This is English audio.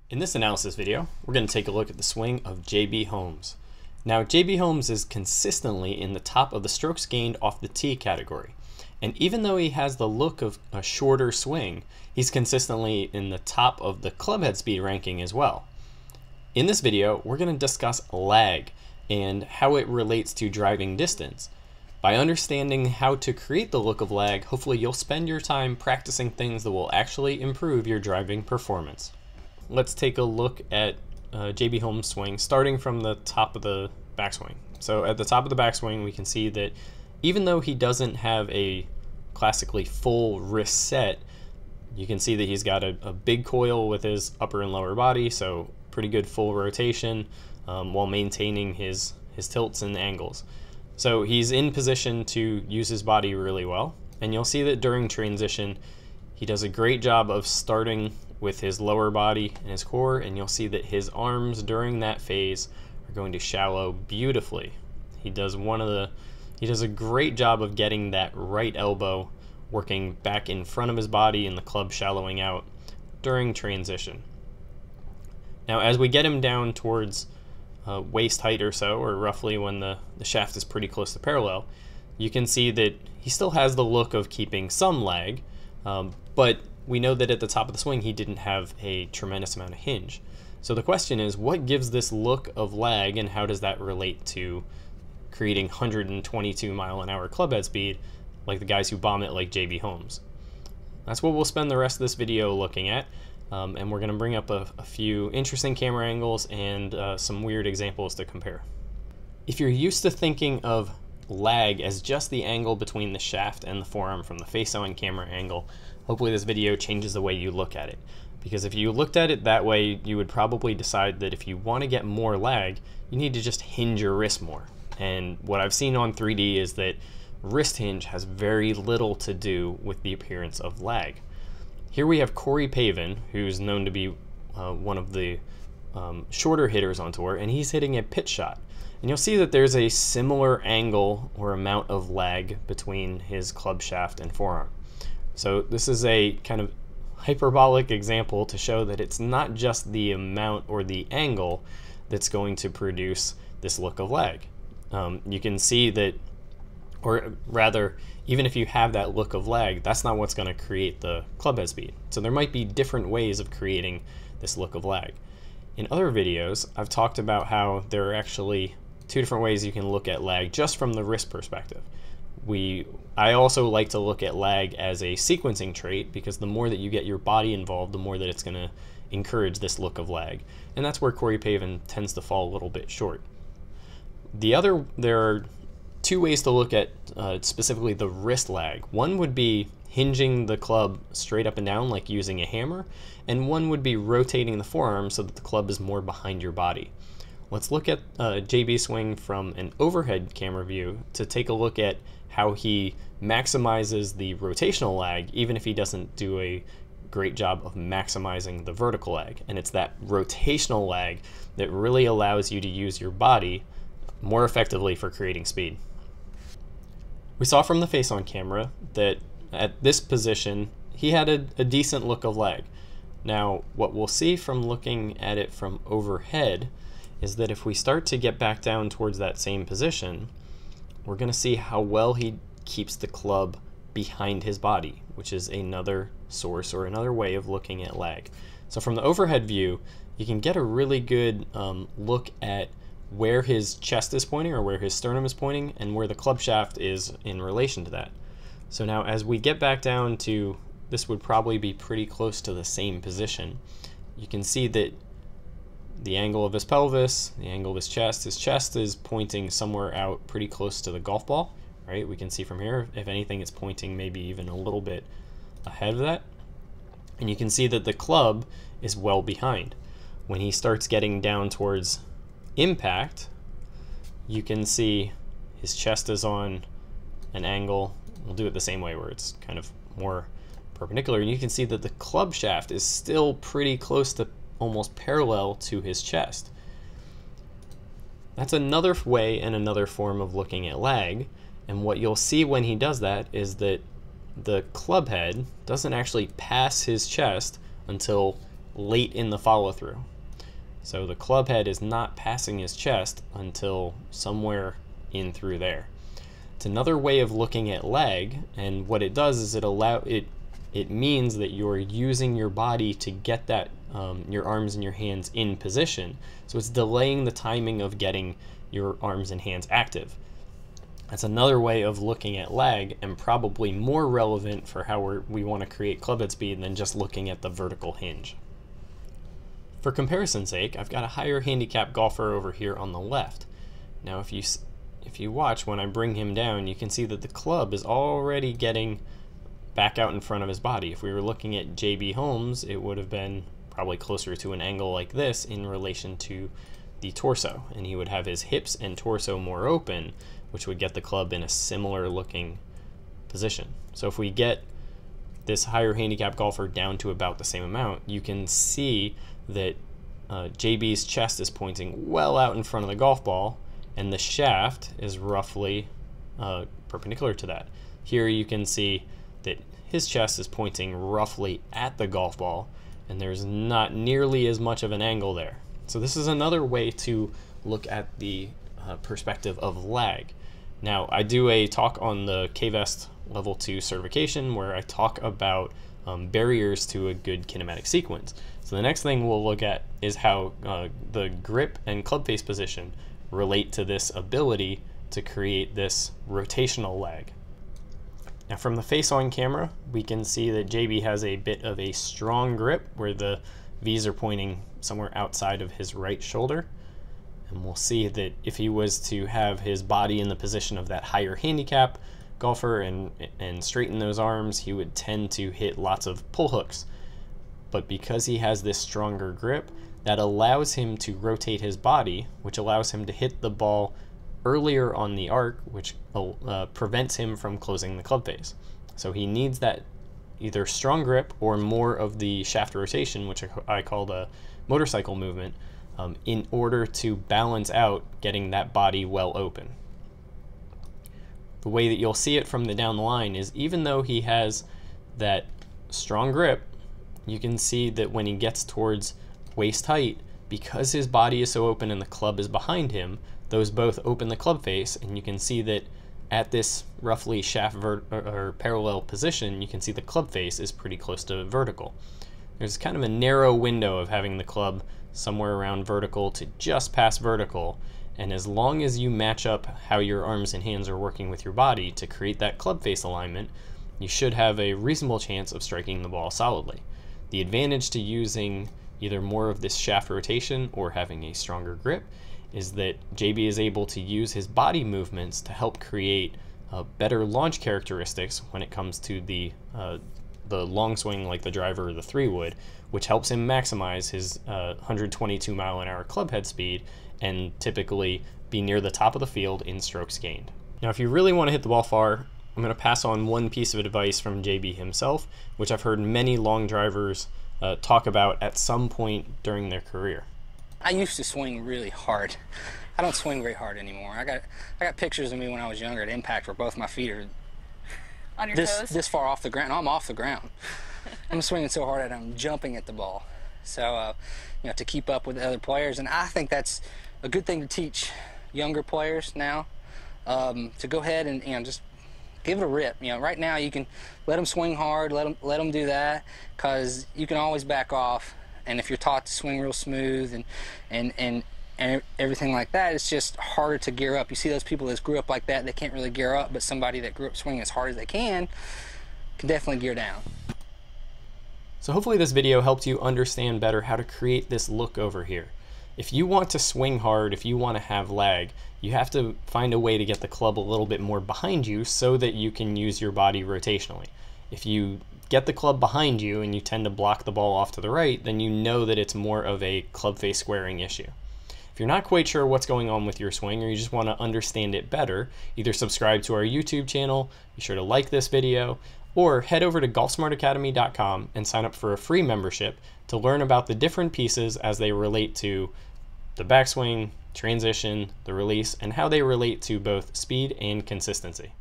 In this analysis video, we're going to take a look at the swing of JB Holmes. Now, JB Holmes is consistently in the top of the strokes gained off the tee category. And even though he has the look of a shorter swing, he's consistently in the top of the club head speed ranking as well. In this video, we're going to discuss lag and how it relates to driving distance. By understanding how to create the look of lag, hopefully you'll spend your time practicing things that will actually improve your driving performance. Let's take a look at JB Holmes' swing, starting from the top of the backswing. So at the top of the backswing, we can see that even though he doesn't have a classically full wrist set, you can see that he's got a big coil with his upper and lower body, so pretty good full rotation while maintaining his tilts and angles. So he's in position to use his body really well, and you'll see that during transition, he does a great job of starting with his lower body and his core, and you'll see that his arms during that phase are going to shallow beautifully. He does a great job of getting that right elbow working back in front of his body and the club shallowing out during transition. Now, as we get him down towards waist height or so, or roughly when the shaft is pretty close to parallel, you can see that he still has the look of keeping some lag, but we know that at the top of the swing he didn't have a tremendous amount of hinge. So the question is, what gives this look of lag, and how does that relate to creating 122 mile-an-hour club head speed like the guys who bomb it like JB Holmes? That's what we'll spend the rest of this video looking at, and we're going to bring up a few interesting camera angles and some weird examples to compare. If you're used to thinking of lag as just the angle between the shaft and the forearm from the face-on camera angle, hopefully this video changes the way you look at it. Because if you looked at it that way, you would probably decide that if you want to get more lag, you need to just hinge your wrist more. And what I've seen on 3D is that wrist hinge has very little to do with the appearance of lag. Here we have Pavin, who's known to be one of the shorter hitters on tour, and he's hitting a pitch shot. And you'll see that there's a similar angle or amount of lag between his club shaft and forearm. So this is a kind of hyperbolic example to show that it's not just the amount or the angle that's going to produce this look of lag. You can see that, or rather, even if you have that look of lag, that's not what's going to create the club head speed. So there might be different ways of creating this look of lag. In other videos, I've talked about how there are actually two different ways you can look at lag just from the wrist perspective. I also like to look at lag as a sequencing trait, because the more that you get your body involved, the more that it's going to encourage this look of lag. And that's where Pavin tends to fall a little bit short. There are two ways to look at specifically the wrist lag. One would be hinging the club straight up and down like using a hammer, and one would be rotating the forearm so that the club is more behind your body. Let's look at JB swing from an overhead camera view to take a look at how he maximizes the rotational lag, even if he doesn't do a great job of maximizing the vertical lag. And it's that rotational lag that really allows you to use your body more effectively for creating speed. We saw from the face-on camera that at this position, he had a decent look of lag. Now, what we'll see from looking at it from overhead is that if we start to get back down towards that same position, we're going to see how well he keeps the club behind his body, which is another source or another way of looking at lag. So from the overhead view, you can get a really good look at where his chest is pointing, or where his sternum is pointing, and where the club shaft is in relation to that. So now as we get back down to, this would probably be pretty close to the same position, you can see that the angle of his pelvis, the angle of his chest is pointing somewhere out pretty close to the golf ball, right? We can see from here, if anything, it's pointing maybe even a little bit ahead of that. And you can see that the club is well behind. When he starts getting down towards impact, you can see his chest is on an angle. We'll do it the same way where it's kind of more perpendicular, and you can see that the club shaft is still pretty close to almost parallel to his chest. That's another way and another form of looking at lag, and what you'll see when he does that is that the club head doesn't actually pass his chest until late in the follow through. So the club head is not passing his chest until somewhere in through there. It's another way of looking at lag, and what it does is it means that you're using your body to get that your arms and your hands in position. So it's delaying the timing of getting your arms and hands active. That's another way of looking at lag, and probably more relevant for how we want to create club head speed than just looking at the vertical hinge. For comparison's sake, I've got a higher handicap golfer over here on the left. Now if you watch, when I bring him down, you can see that the club is already getting back out in front of his body. If we were looking at JB Holmes, it would have been probably closer to an angle like this in relation to the torso, and he would have his hips and torso more open, which would get the club in a similar looking position. So if we get this higher handicap golfer down to about the same amount, you can see that JB's chest is pointing well out in front of the golf ball, and the shaft is roughly perpendicular to that. Here you can see that his chest is pointing roughly at the golf ball, and there's not nearly as much of an angle there. So this is another way to look at the perspective of lag. Now, I do a talk on the KVest Level 2 certification where I talk about barriers to a good kinematic sequence. So the next thing we'll look at is how the grip and club face position relate to this ability to create this rotational lag. Now from the face on camera, we can see that JB has a bit of a strong grip where the V's are pointing somewhere outside of his right shoulder. And we'll see that if he was to have his body in the position of that higher handicap golfer and straighten those arms, he would tend to hit lots of pull hooks. But because he has this stronger grip, that allows him to rotate his body, which allows him to hit the ball earlier on the arc, which prevents him from closing the club face. So he needs that either strong grip or more of the shaft rotation, which I call the motorcycle movement, in order to balance out getting that body well open. The way that you'll see it from the down the line is, even though he has that strong grip, you can see that when he gets towards waist height, because his body is so open and the club is behind him, those both open the club face, and you can see that at this roughly shaft or parallel position, you can see the club face is pretty close to vertical. There's kind of a narrow window of having the club somewhere around vertical to just past vertical, and as long as you match up how your arms and hands are working with your body to create that club face alignment, you should have a reasonable chance of striking the ball solidly. The advantage to using either more of this shaft rotation or having a stronger grip is that JB is able to use his body movements to help create better launch characteristics when it comes to the long swing like the driver or the 3-wood, which helps him maximize his 122 mile-an-hour club head speed and typically be near the top of the field in strokes gained. Now, if you really want to hit the ball far, I'm going to pass on one piece of advice from JB himself, which I've heard many long drivers talk about at some point during their career. I used to swing really hard. I don't swing very hard anymore. I got pictures of me when I was younger at impact where both my feet are on your toes? This far off the ground. I'm off the ground. I'm swinging so hard that I'm jumping at the ball. So, you know, to keep up with the other players, and I think that's a good thing to teach younger players now, to go ahead and, you know, just give it a rip. You know, right now you can let them swing hard, let them do that, because you can always back off. And if you're taught to swing real smooth and everything like that, it's just harder to gear up. You see those people that grew up like that, they can't really gear up, but somebody that grew up swinging as hard as they can definitely gear down. So hopefully this video helped you understand better how to create this look over here. If you want to swing hard, if you want to have lag, you have to find a way to get the club a little bit more behind you so that you can use your body rotationally. If you get the club behind you and you tend to block the ball off to the right, then you know that it's more of a club face squaring issue. If you're not quite sure what's going on with your swing, or you just want to understand it better, either subscribe to our YouTube channel, be sure to like this video, or head over to golfsmartacademy.com and sign up for a free membership to learn about the different pieces as they relate to the backswing, transition, the release, and how they relate to both speed and consistency.